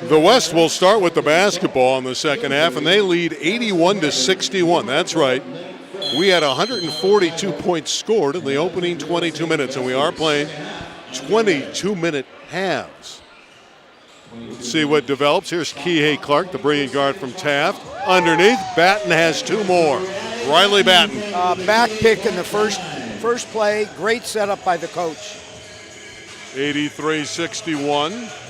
The West will start with the basketball in the second half, and they lead 81-61. That's right. We had 142 points scored in the opening 22 minutes, and we are playing 22-minute halves. Let's see what develops. Here's Kihei Clark, the brilliant guard from Taft. Underneath, Battin has two more. Riley Battin. Back pick in the first play. Great setup by the coach. 83-61.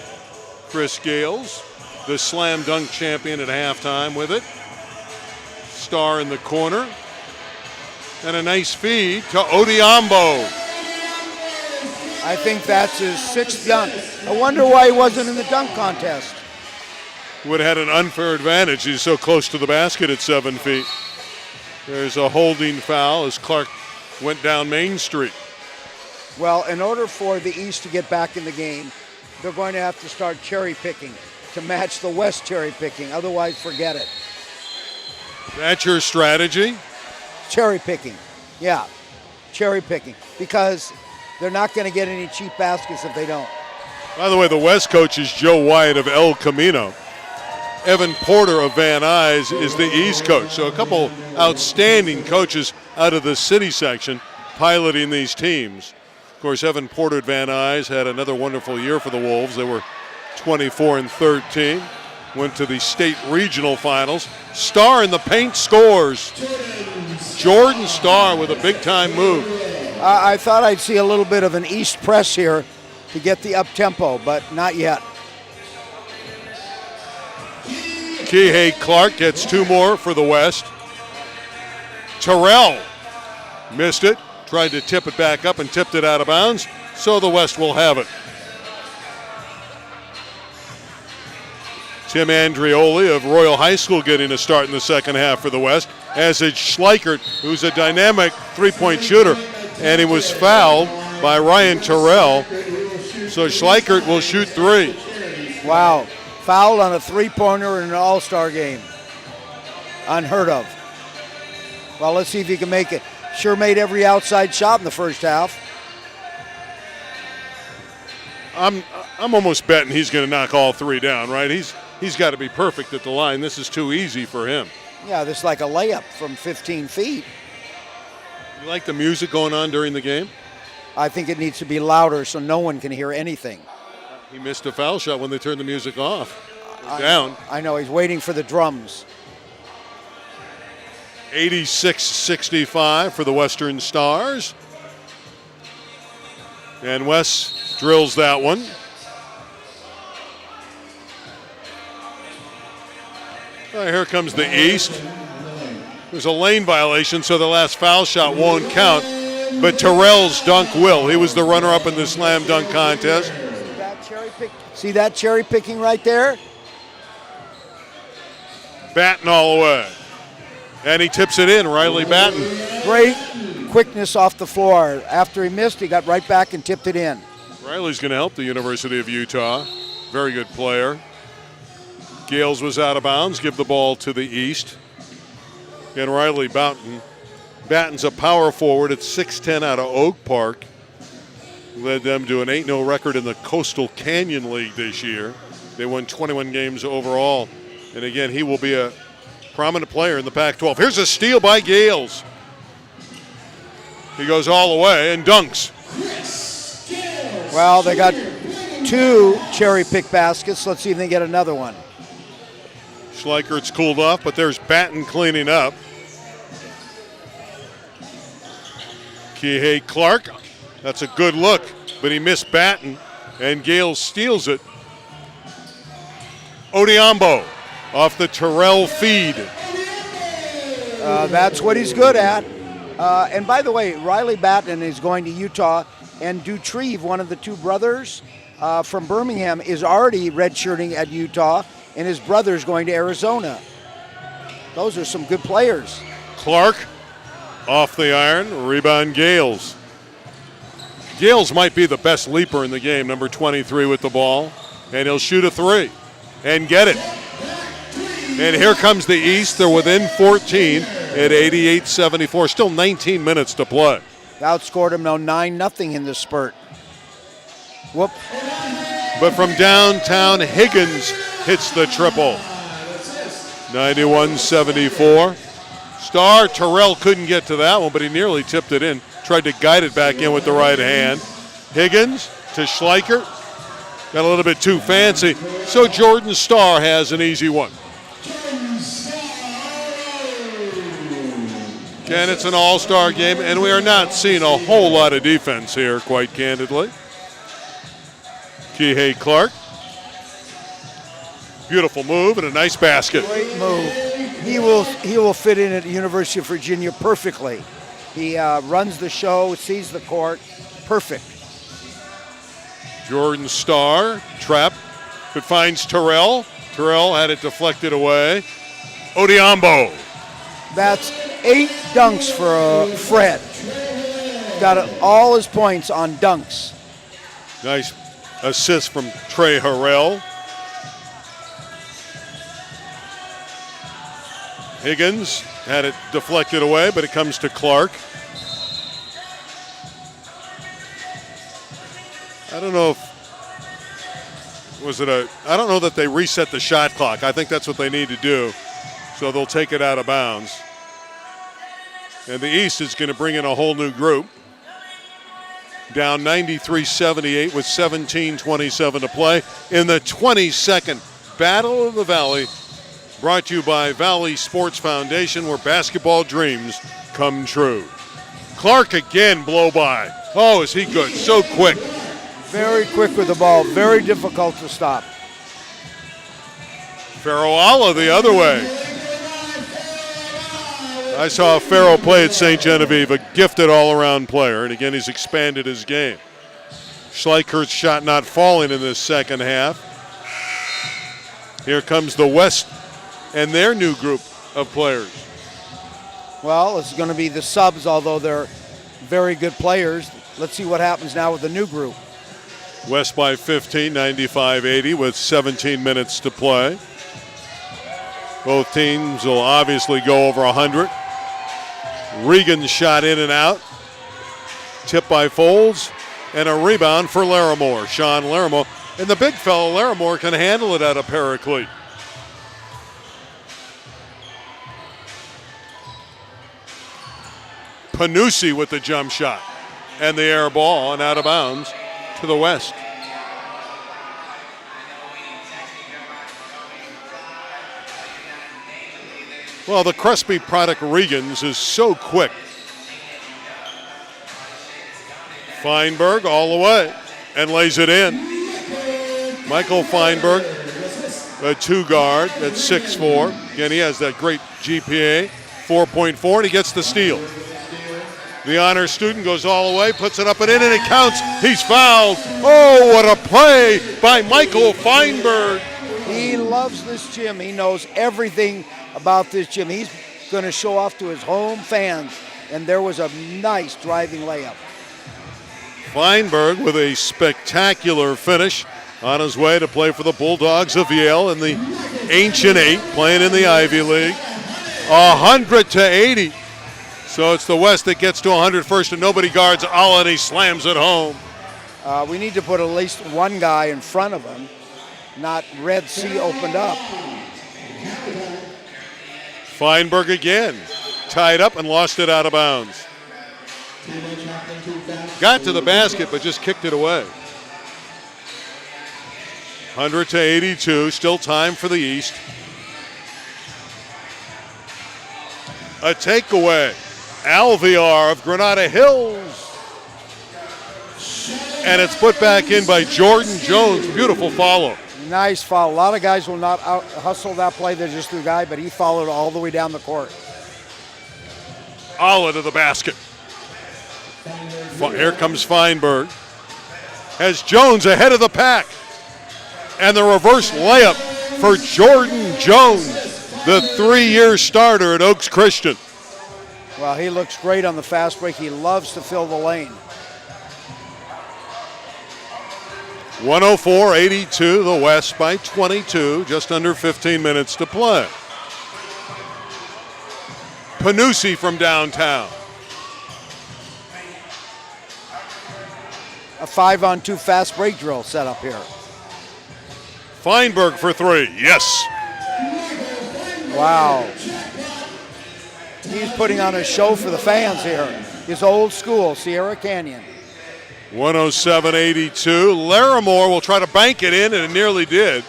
Chris Gales, the slam dunk champion at halftime with it. Star in the corner. And a nice feed to Odiambo. I think that's his sixth dunk. I wonder why he wasn't in the dunk contest. Would have had an unfair advantage. He's so close to the basket at 7 feet. There's a holding foul as Clark went down Main Street. Well, in order for the East to get back in the game, they're going to have to start cherry picking to match the West cherry picking. Otherwise, forget it. That's your strategy? Cherry picking. Yeah, cherry picking. Because they're not going to get any cheap baskets if they don't. By the way, the West coach is Joe Wyatt of El Camino. Evan Porter of Van Nuys is the East coach. So a couple outstanding coaches out of the city section piloting these teams. Of course, Evan Porter at Van Nuys had another wonderful year for the Wolves. They were 24-13. Went to the state regional finals. Starr in the paint scores. Jordan Starr with a big-time move. I thought I'd see a little bit of an East press here to get the up-tempo, but not yet. Kihei Clark gets two more for the West. Terrell missed it, tried to tip it back up and tipped it out of bounds, so the West will have it. Tim Andrioli of Royal High School getting a start in the second half for the West, as is Slajchert, who's a dynamic three-point shooter, and he was fouled by Ryan Terrell, so Slajchert will shoot three. Wow. Fouled on a three-pointer in an all-star game. Unheard of. Well, let's see if he can make it. Sure made every outside shot in the first half. I'm almost betting he's going to knock all three down, right? He's got to be perfect at the line. This is too easy for him. Yeah, this is like a layup from 15 feet. You like the music going on during the game? I think it needs to be louder so no one can hear anything. He missed a foul shot when they turned the music off. Down. I know, he's waiting for the drums. 86-65 for the Western Stars. And West drills that one. Here comes the East. There's a lane violation, so the last foul shot won't count. But Terrell's dunk will. He was the runner-up in the slam dunk contest. See that cherry picking right there? Battin all the way. And he tips it in, Riley Battin. Great quickness off the floor. After he missed, he got right back and tipped it in. Riley's going to help the University of Utah. Very good player. Gales was out of bounds. Give the ball to the East. And Riley Battin. Battin's a power forward at 6'10" out of Oak Park. Led them to an 8-0 record in the Coastal Canyon League this year. They won 21 games overall. And again, he will be a prominent player in the Pac-12. Here's a steal by Gales. He goes all the way and dunks. Well, they got two cherry pick baskets. Let's see if they get another one. Schleichert's cooled off, but there's Battin cleaning up. Kihei Clark. That's a good look, but he missed Battin, and Gales steals it. Odiambo off the Terrell feed. That's what he's good at. And by the way, Riley Battin is going to Utah, and Dutrieve, one of the two brothers from Birmingham, is already redshirting at Utah, and his brother's going to Arizona. Those are some good players. Clark off the iron, rebound Gales. Gales might be the best leaper in the game, number 23 with the ball, and he'll shoot a three and get it. And here comes the East. They're within 14 at 88-74. Still 19 minutes to play. Outscored him now 9-0 in this spurt. Whoop. But from downtown, Higgins hits the triple. 91-74. Star Terrell couldn't get to that one, but he nearly tipped it in. Tried to guide it back in with the right hand. Higgins to Slajchert. Got a little bit too fancy. So Jordan Starr has an easy one. Again, it's an all-star game, and we are not seeing a whole lot of defense here, quite candidly. Kihei Clark. Beautiful move and a nice basket. Great move. He will fit in at the University of Virginia perfectly. He runs the show, sees the court. Perfect. Jordan Starr, trap, but finds Terrell. Terrell had it deflected away. Odiambo. That's 8 dunks for Fred. Got all his points on dunks. Nice assist from Trey Harrell. Higgins had it deflected away, but it comes to Clark. I don't know I don't know that they reset the shot clock. I think that's what they need to do. So they'll take it out of bounds. And the East is going to bring in a whole new group. Down 93-78 with 17:27 to play in the 22nd Battle of the Valley, brought to you by Valley Sports Foundation, where basketball dreams come true. Clark again, blow by. Oh, is he good? So quick. Very quick with the ball. Very difficult to stop. Farrell Alla the other way. I saw Farrell play at St. Genevieve, a gifted all-around player, and again he's expanded his game. Slajchert's shot not falling in this second half. Here comes the West and their new group of players. Well, it's going to be the subs, although they're very good players. Let's see what happens now with the new group. West by 15, 95-80 with 17 minutes to play. Both teams will obviously go over 100. Regan's shot in and out. Tip by Folds. And a rebound for Larimore. Sean Larimore. And the big fellow Larimore can handle it out of Paraclete. Panucci with the jump shot. And the air ball and out of bounds to the West. Well, the Crespi product Regan's is so quick. Feinberg all the way and lays it in. Michael Feinberg, a 2-guard at 6'4". Again, he has that great GPA, 4.4, and he gets the steal. The honor student goes all the way, puts it up and in, and it counts. He's fouled. Oh, what a play by Michael Feinberg. He loves this gym. He knows everything about this gym. He's going to show off to his home fans. And there was a nice driving layup. Feinberg with a spectacular finish on his way to play for the Bulldogs of Yale in the Ancient Eight, playing in the Ivy League. 100-80. So it's the West that gets to 100 first, and nobody guards Alla, and he slams it home. We need to put at least one guy in front of him, not Red Sea opened up. Feinberg again, tied up and lost it out of bounds. Got to the basket, but just kicked it away. 100-82, still time for the East. A takeaway. Alvear of Granada Hills. And it's put back in by Jordan Jones. Beautiful follow. Nice foul. A lot of guys will not hustle that play. They're just the guy, but he followed all the way down the court. Alla to the basket. Here comes Feinberg. Has Jones ahead of the pack. And the reverse layup for Jordan Jones, the 3-year starter at Oaks Christian. Well, he looks great on the fast break. He loves to fill the lane. 104-82, the West by 22, just under 15 minutes to play. Panucci from downtown. A 5-on-2 fast break drill set up here. Feinberg for three. Yes. Wow. He's putting on a show for the fans here. His old school, Sierra Canyon. 107-82. Larimore will try to bank it in, and it nearly did.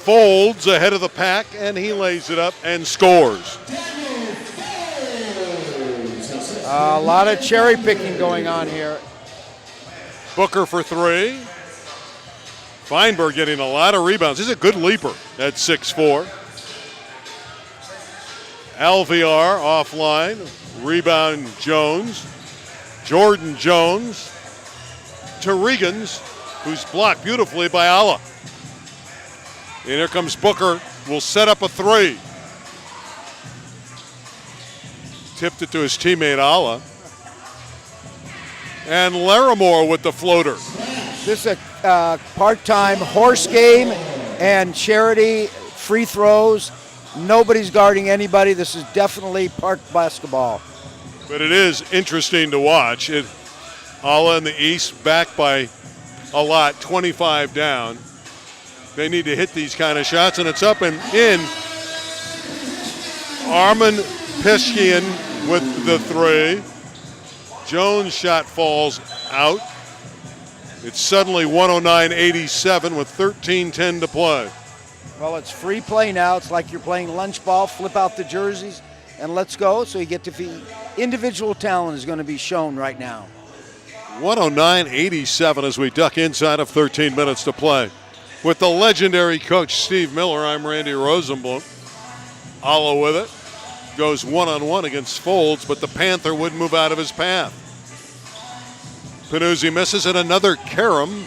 Folds ahead of the pack, and he lays it up and scores. A lot of cherry picking going on here. Booker for three. Feinberg getting a lot of rebounds. He's a good leaper at 6'4". Alvear offline. Rebound Jones. Jordan Jones to Regans, who's blocked beautifully by Allah. And here comes Booker, will set up a three. Tipped it to his teammate Allah. And Larimore with the floater. This is a part-time horse game and charity free throws. Nobody's guarding anybody. This is definitely park basketball. But it is interesting to watch. Allah in the East back by a lot, 25 down. They need to hit these kind of shots, and it's up and in. Armin Pishkian with the three. Jones' shot falls out. It's suddenly 109-87 with 13:10 to play. Well, it's free play now. It's like you're playing lunch ball. Flip out the jerseys and let's go. So you get to feed. Individual talent is going to be shown right now. 109-87 as we duck inside of 13 minutes to play. With the legendary coach Steve Miller, I'm Randy Rosenblum. Allah with it. Goes one-on-one against Folds, but the Panther wouldn't move out of his path. Panuzzi misses, and another carom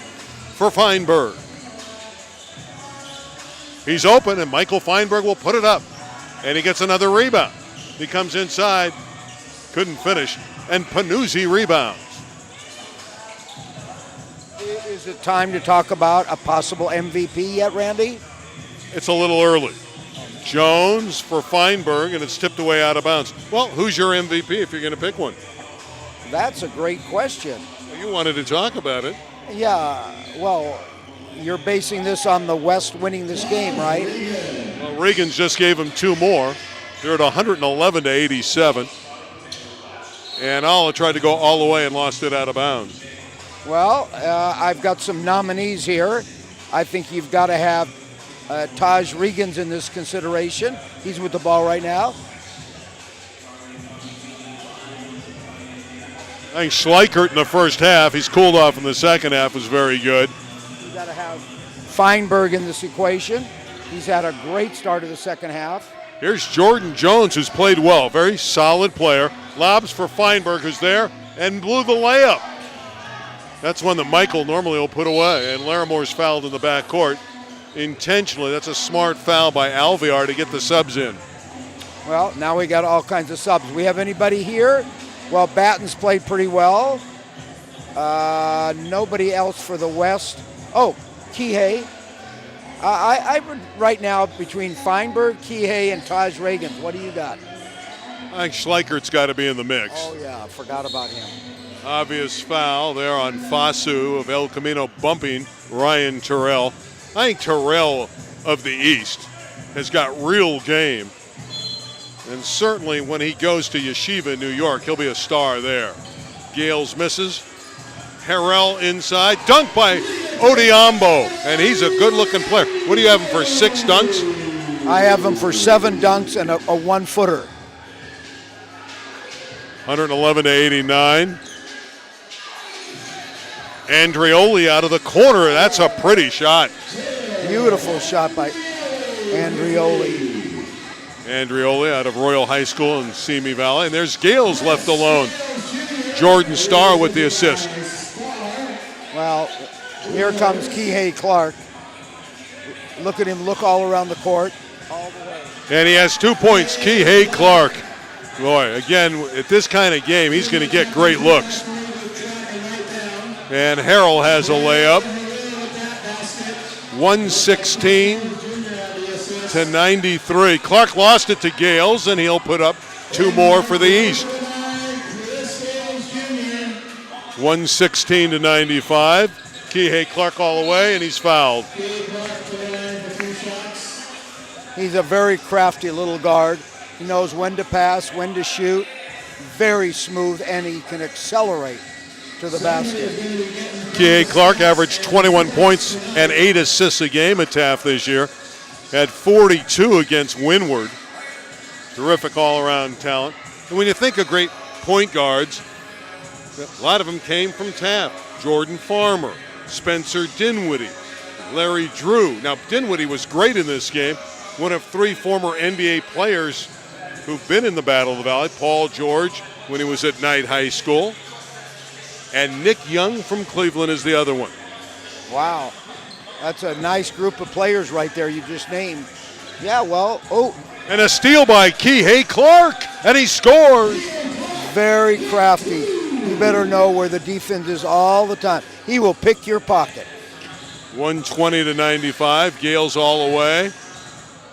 for Feinberg. He's open, and Michael Feinberg will put it up. And he gets another rebound. He comes inside, couldn't finish, and Panuzzi rebounds. Is it time to talk about a possible MVP yet, Randy? It's a little early. Jones for Feinberg, and it's tipped away out of bounds. Well, who's your MVP if you're going to pick one? That's a great question. You wanted to talk about it. Yeah, well, you're basing this on the West winning this game, right? Well, Regans just gave him two more. They're at 111-87. And Allah tried to go all the way and lost it out of bounds. Well, I've got some nominees here. I think you've got to have Taj Regans in this consideration. He's with the ball right now. I think Slajchert in the first half, he's cooled off in the second half, was very good. You've got to have Feinberg in this equation. He's had a great start of the second half. Here's Jordan Jones, who's played well. Very solid player. Lobs for Feinberg, who's there, and blew the layup. That's one that Michael normally will put away, and Larimore's fouled in the backcourt intentionally. That's a smart foul by Alvear to get the subs in. Well, now we got all kinds of subs. We have anybody here? Well, Battin's played pretty well. Nobody else for the West. Oh, Kihei. I would right now between Feinberg, Kihei, and Taj Regans. What do you got? I think Schleichert's got to be in the mix. Oh, yeah, forgot about him. Obvious foul there on Fasu of El Camino bumping Ryan Terrell. I think Terrell of the East has got real game. And certainly when he goes to Yeshiva in New York, he'll be a star there. Gales misses. Harrell inside. Dunk by Odiambo. And he's a good-looking player. What do you have him for, 6 dunks? I have him for 7 dunks and a one-footer. 111-89. Andreoli out of the corner. That's a pretty shot. Beautiful shot by Andreoli. Andreoli out of Royal High School in Simi Valley. And there's Gales left alone. Jordan Starr with the assist. Well, here comes Kihei Clark. Look at him look all around the court. All the way. And he has 2 points. Kihei Clark. Boy, again, at this kind of game, he's going to get great looks. And Harrell has a layup. 116-93. Clark lost it to Gales, and he'll put up 2 more for the East. 116-95. Kihei Clark all the way, and he's fouled. He's a very crafty little guard. He knows when to pass, when to shoot. Very smooth, and he can accelerate to the basket. Kihei Clark averaged 21 points and 8 assists a game at Taft this year. Had 42 against Windward. Terrific all-around talent. And when you think of great point guards, a lot of them came from Taft. Jordan Farmer, Spencer Dinwiddie, Larry Drew. Now, Dinwiddie was great in this game. One of 3 former NBA players who've been in the Battle of the Valley. Paul George when he was at Knight High School. And Nick Young from Cleveland is the other one. Wow. That's a nice group of players right there you just named. Yeah, well, And a steal by Kihei Clark, and he scores. Very crafty. You better know where the defense is all the time. He will pick your pocket. 120-95, Gales all the way.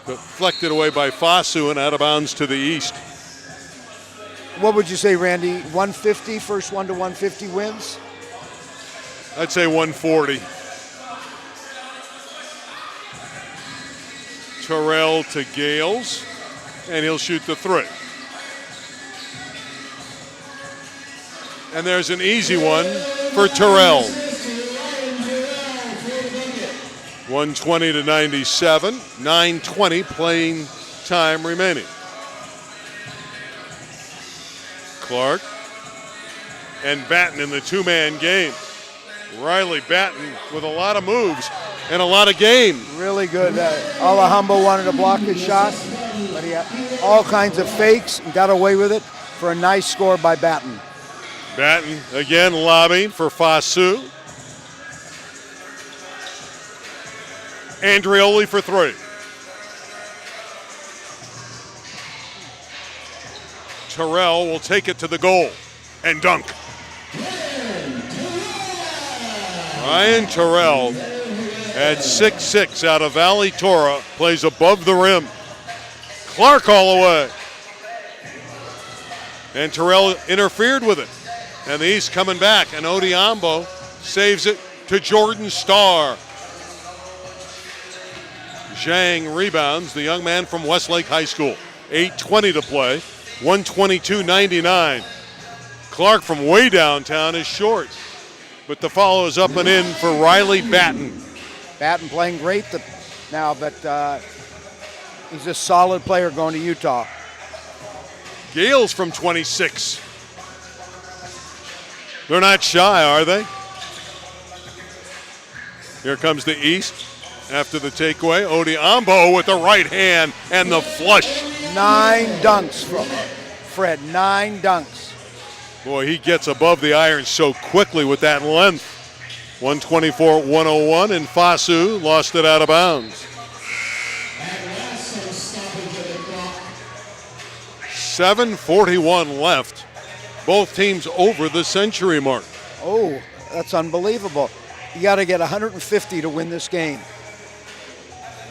Deflected away by Fasu and out of bounds to the east. What would you say, Randy? 150, first one to 150 wins? I'd say 140. Terrell to Gales, and he'll shoot the 3. And there's an easy one for Terrell. 120-97, 9:20 playing time remaining. Clark and Battin in the 2-man game. Riley Battin with a lot of moves and a lot of game. Really good. Alhambra wanted to block his shot, but he had all kinds of fakes and got away with it for a nice score by Battin. Battin again lobbing for Fasu. Andreoli for 3. Terrell will take it to the goal and dunk. Ryan Terrell at 6'6" out of Valley Torah, plays above the rim. Clark all the way. And Terrell interfered with it. And the East coming back, and Odiambo saves it to Jordan Starr. Zhang rebounds, the young man from Westlake High School. 8:20 to play, 122-99. Clark from way downtown is short, but the follow is up and in for Riley Battin. Battin playing great now, but he's a solid player going to Utah. Gales from 26. They're not shy, are they? Here comes the East after the takeaway. Odiambo with the right hand and the flush. 9 dunks from Fred, 9 dunks. Boy, he gets above the iron so quickly with that length. 124-101, and Fasu lost it out of bounds. 7:41 left. Both teams over the century mark. Oh, that's unbelievable. You got to get 150 to win this game.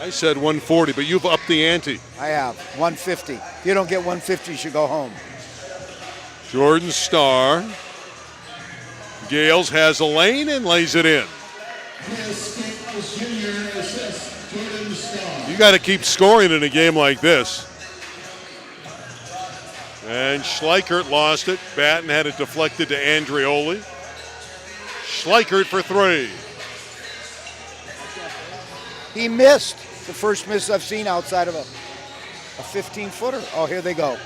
I said 140, but you've upped the ante. I have, 150. If you don't get 150, you should go home. Jordan Starr. Gales has a lane and lays it in. You got to keep scoring in a game like this. And Slajchert lost it. Battin had it deflected to Andreoli. Slajchert for 3. He missed. The first miss I've seen outside of a 15-footer. Oh, here they go.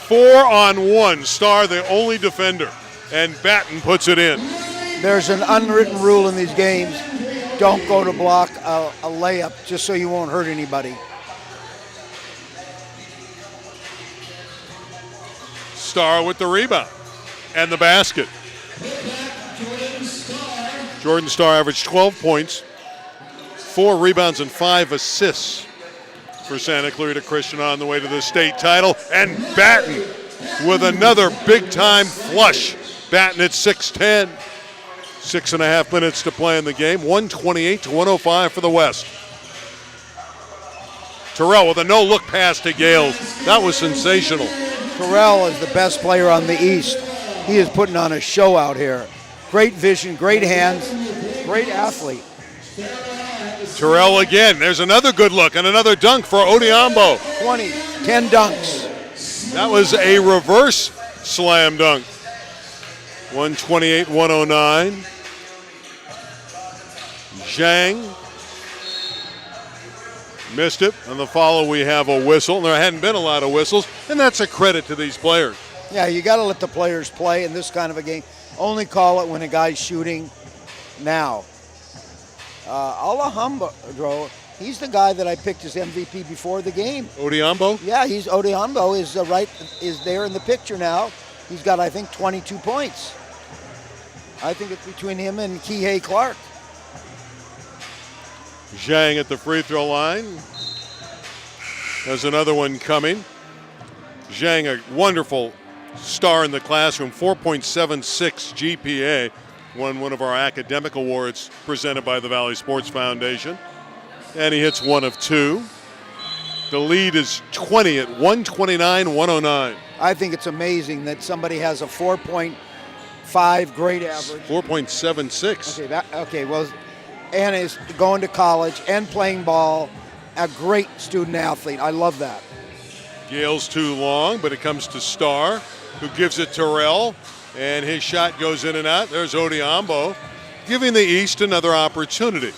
4-on-1. Starr, the only defender. And Battin puts it in. There's an unwritten rule in these games. Don't go to block a layup just so you won't hurt anybody. Starr with the rebound and the basket. Jordan Starr averaged 12 points, 4 rebounds and 5 assists for Santa Clarita Christian on the way to the state title. And Battin with another big-time flush. Battin at 6'10". 6.5 minutes to play in the game. 128-105 for the West. Terrell with a no-look pass to Gales. That was sensational. Terrell is the best player on the East. He is putting on a show out here. Great vision, great hands. Great athlete. Terrell again. There's another good look and another dunk for Odiambo. 20, 10 dunks. That was a reverse slam dunk. 128-109. Zhang missed it. On the follow, we have a whistle. There hadn't been a lot of whistles, and that's a credit to these players. Yeah, you got to let the players play in this kind of a game. Only call it when a guy's shooting now. Alejandro, he's the guy that I picked as MVP before the game. Odiambo? Yeah, Odiambo is there in the picture now. He's got, I think, 22 points. I think it's between him and Kihei Clark. Zhang at the free throw line. There's another one coming. Zhang, a wonderful star in the classroom, 4.76 GPA. Won one of our academic awards presented by the Valley Sports Foundation. And he hits 1 of 2. The lead is 20 at 129-109. I think it's amazing that somebody has a 4.5 grade average. 4.76. And is going to college and playing ball. A great student athlete. I love that. Gale's too long, but it comes to Starr, who gives it to Terrell. And his shot goes in and out. There's Odiambo, giving the East another opportunity.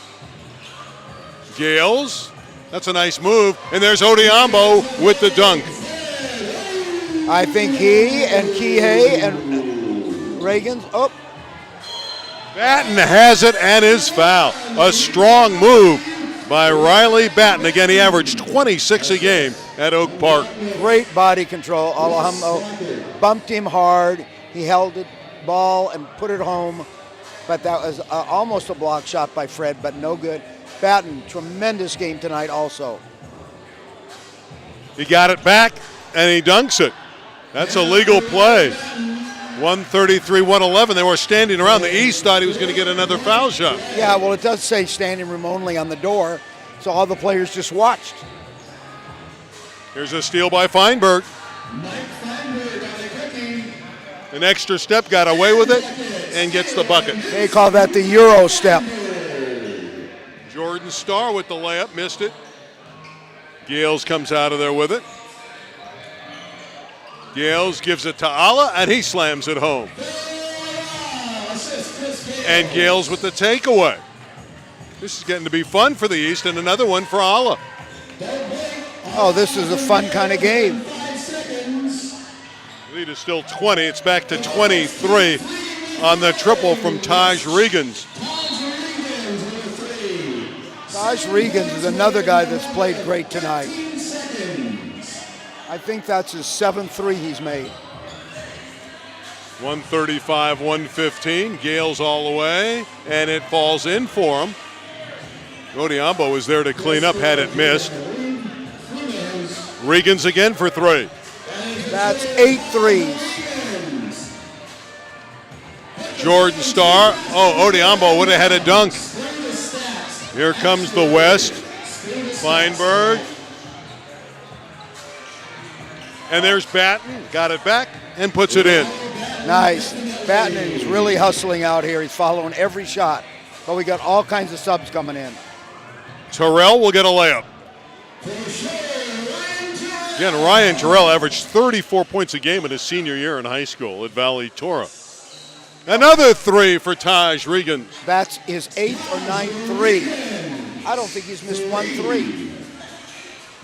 Gales, that's a nice move. And there's Odiambo with the dunk. I think he and Kihei and Reagan's up. Battin has it and is fouled. A strong move by Riley Battin. Again, he averaged 26 a game at Oak Park. Great body control. Alejandro bumped him hard. He held the ball and put it home, but that was almost a block shot by Fred, but no good. Battin, tremendous game tonight also. He got it back, and he dunks it. That's a legal play. 133-111. They were standing around. The East thought he was going to get another foul shot. Yeah, well, it does say standing room only on the door, so all the players just watched. Here's a steal by Feinberg. An extra step, got away with it, and gets the bucket. They call that the Euro step. Jordan Starr with the layup, missed it. Gales comes out of there with it. Gales gives it to Alla, and he slams it home. And Gales with the takeaway. This is getting to be fun for the East, and another one for Alla. Oh, this is a fun kind of game. Lead is still 20. It's back to 23 on the triple from Taj Regans. Taj Regans is another guy that's played great tonight. I think that's his 7th three he's made. 135-115. Gales all the way, and it falls in for him. Odiambo is there to clean up had it missed. Regans again for 3. That's 8 threes. Jordan Starr. Oh, Odiambo would have had a dunk. Here comes the West. Feinberg. And there's Battin. Got it back and puts it in. Nice. Battin is really hustling out here. He's following every shot. But we got all kinds of subs coming in. Terrell will get a layup. Again, Ryan Terrell averaged 34 points a game in his senior year in high school at Valley Torah. Another 3 for Taj Regans. That's his 8th or 9th three. I don't think he's missed 1 3.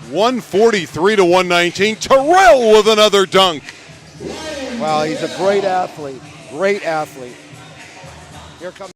143-119. Terrell with another dunk. Wow, he's a great athlete. Great athlete. Here comes